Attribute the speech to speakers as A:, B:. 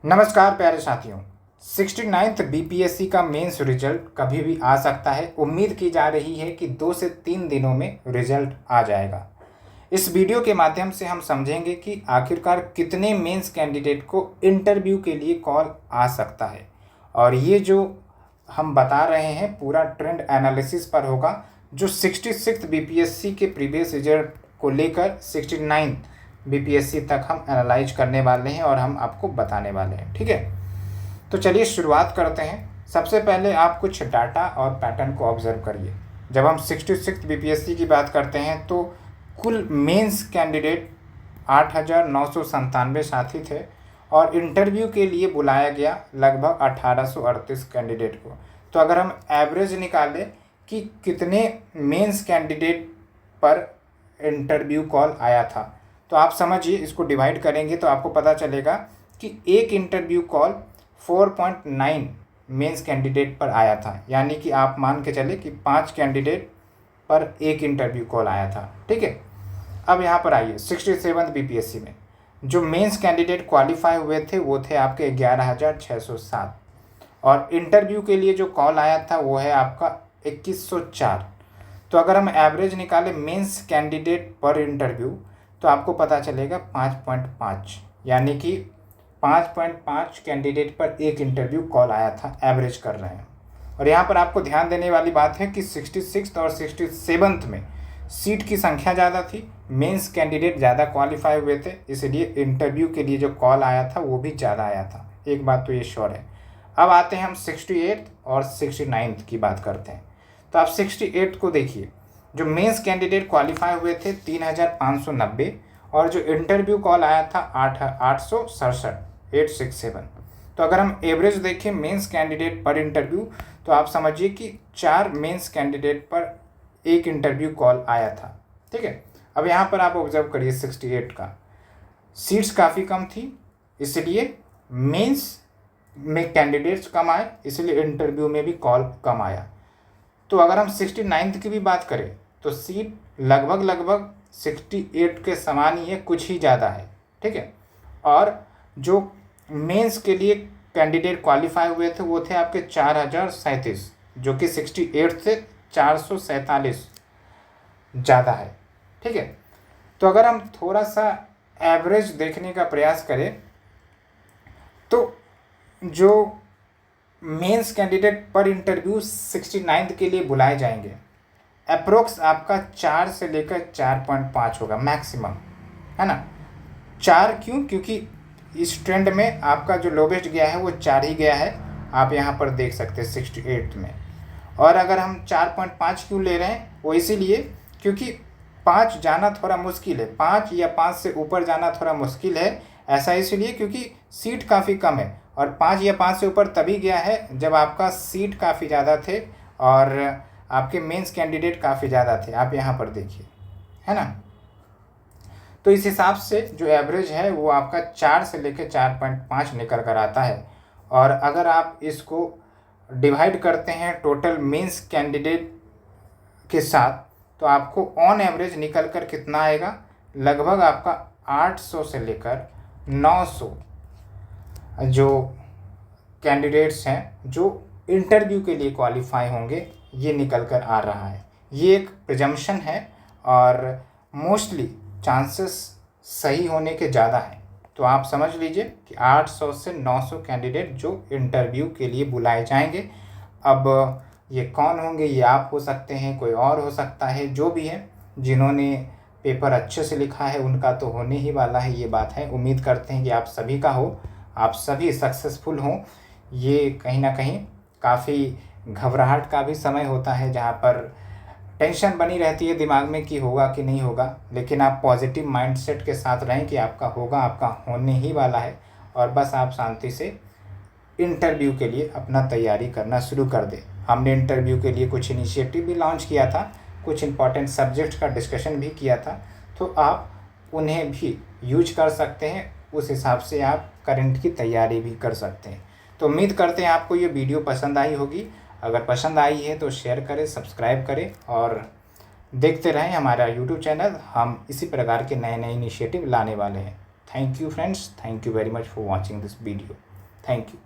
A: नमस्कार प्यारे साथियों। 69th बीपीएससी का मेंस रिजल्ट कभी भी आ सकता है। उम्मीद की जा रही है कि 2 से 3 दिनों में रिजल्ट आ जाएगा। इस वीडियो के माध्यम से हम समझेंगे कि आखिरकार कितने मेंस कैंडिडेट को इंटरव्यू के लिए कॉल आ सकता है, और ये जो हम बता रहे हैं पूरा ट्रेंड एनालिसिस पर होगा, जो 66th बीपीएससी के प्रीवियस रिजल्ट को लेकर 69th बीपीएससी तक हम एनालाइज करने वाले हैं और हम आपको बताने वाले हैं। ठीक है, तो चलिए शुरुआत करते हैं। सबसे पहले आप कुछ डाटा और पैटर्न को ऑब्जर्व करिए। जब हम 66th बीपीएससी की बात करते हैं तो कुल मेंस कैंडिडेट 8,997 साथी थे और इंटरव्यू के लिए बुलाया गया लगभग 1,838 कैंडिडेट को। तो अगर हम एवरेज निकालें कि कितने मेंस कैंडिडेट पर इंटरव्यू कॉल आया था, तो आप समझिए, इसको डिवाइड करेंगे तो आपको पता चलेगा कि एक इंटरव्यू कॉल 4.9 मेंस कैंडिडेट पर आया था। यानी कि आप मान के चले कि 5 कैंडिडेट पर एक इंटरव्यू कॉल आया था। ठीक है, अब यहाँ पर आइए 67th बीपीएससी में जो मेंस कैंडिडेट क्वालिफाई हुए थे वो थे आपके 11,607, और इंटरव्यू के लिए जो कॉल आया था वो है आपका 2,104। तो अगर हम एवरेज निकालें मेंस कैंडिडेट पर इंटरव्यू तो आपको पता चलेगा 5.5, यानी कि 5.5 कैंडिडेट पर एक इंटरव्यू कॉल आया था, एवरेज कर रहे हैं। और यहाँ पर आपको ध्यान देने वाली बात है कि 66th और 67th में सीट की संख्या ज़्यादा थी, मेंस कैंडिडेट ज़्यादा क्वालिफाई हुए थे, इसलिए इंटरव्यू के लिए जो कॉल आया था वो भी ज़्यादा आया था। एक बात तो ये श्योर है। अब आते हैं हम 68th और 69th की बात करते हैं। तो आप 68th को देखिए, जो मेंस कैंडिडेट क्वालिफाई हुए थे 3,590, और जो इंटरव्यू कॉल आया था 867। तो अगर हम एवरेज देखें मेंस कैंडिडेट पर इंटरव्यू तो आप समझिए कि 4 मेंस कैंडिडेट पर एक इंटरव्यू कॉल आया था। ठीक है, अब यहाँ पर आप ऑब्जर्व करिए 68 का सीट्स काफ़ी कम थी, इसलिए मेंस में कैंडिडेट्स कम आए, इसलिए इंटरव्यू में भी कॉल कम आया। तो अगर हम 69th की भी बात करें तो सीट लगभग 68 के समान ही है, कुछ ही ज़्यादा है। ठीक है, और जो मेंस के लिए कैंडिडेट क्वालिफाई हुए थे वो थे आपके 4,037, जो कि 68 से 447 ज़्यादा है। ठीक है, तो अगर हम थोड़ा सा एवरेज देखने का प्रयास करें तो जो मेंस कैंडिडेट पर इंटरव्यू 69th के लिए बुलाए जाएंगे, अप्रोक्स आपका 4 से लेकर 4.5 होगा मैक्सिमम, है ना। 4 क्यों? क्योंकि इस ट्रेंड में आपका जो लोवेस्ट गया है वो 4 ही गया है, आप यहाँ पर देख सकते हैं 68 में। और अगर हम 4.5 क्यों ले रहे हैं, वो इसीलिए क्योंकि 5 जाना थोड़ा मुश्किल है, 5 या 5 से ऊपर जाना थोड़ा मुश्किल है। ऐसा इसलिए क्योंकि सीट काफ़ी कम है, और 5 या 5 से ऊपर तभी गया है जब आपका सीट काफ़ी ज़्यादा थे और आपके मेंस कैंडिडेट काफ़ी ज़्यादा थे। आप यहाँ पर देखिए, है ना। तो इस हिसाब से जो एवरेज है वो आपका 4 से लेकर 4.5 निकल कर आता है। और अगर आप इसको डिवाइड करते हैं टोटल मेंस कैंडिडेट के साथ तो आपको ऑन एवरेज निकल कर कितना आएगा, लगभग आपका 800 से लेकर 900 जो कैंडिडेट्स हैं जो इंटरव्यू के लिए क्वालिफाई होंगे, ये निकल कर आ रहा है। ये एक प्रिजम्पशन है और मोस्टली चांसेस सही होने के ज़्यादा हैं। तो आप समझ लीजिए कि 800 से 900 कैंडिडेट जो इंटरव्यू के लिए बुलाए जाएंगे। अब ये कौन होंगे, ये आप हो सकते हैं, कोई और हो सकता है, जो भी है, जिन्होंने पेपर अच्छे से लिखा है उनका तो होने ही वाला है, ये बात है। उम्मीद करते हैं कि आप सभी का हो, आप सभी सक्सेसफुल हों। ये कहीं ना कहीं काफ़ी घबराहट का भी समय होता है, जहाँ पर टेंशन बनी रहती है दिमाग में कि होगा कि नहीं होगा, लेकिन आप पॉजिटिव माइंडसेट के साथ रहें कि आपका होगा, आपका होने ही वाला है। और बस आप शांति से इंटरव्यू के लिए अपना तैयारी करना शुरू कर दें। हमने इंटरव्यू के लिए कुछ इनिशिएटिव भी लॉन्च किया था, कुछ इंपॉर्टेंट सब्जेक्ट का डिस्कशन भी किया था, तो आप उन्हें भी यूज कर सकते हैं। उस हिसाब से आप करंट की तैयारी भी कर सकते हैं। तो उम्मीद करते हैं आपको ये वीडियो पसंद आई होगी। अगर पसंद आई है तो शेयर करें, सब्सक्राइब करें और देखते रहें हमारा यूट्यूब चैनल। हम इसी प्रकार के नए नए इनिशिएटिव लाने वाले हैं। Thank you friends, thank you very much for watching this video. Thank you.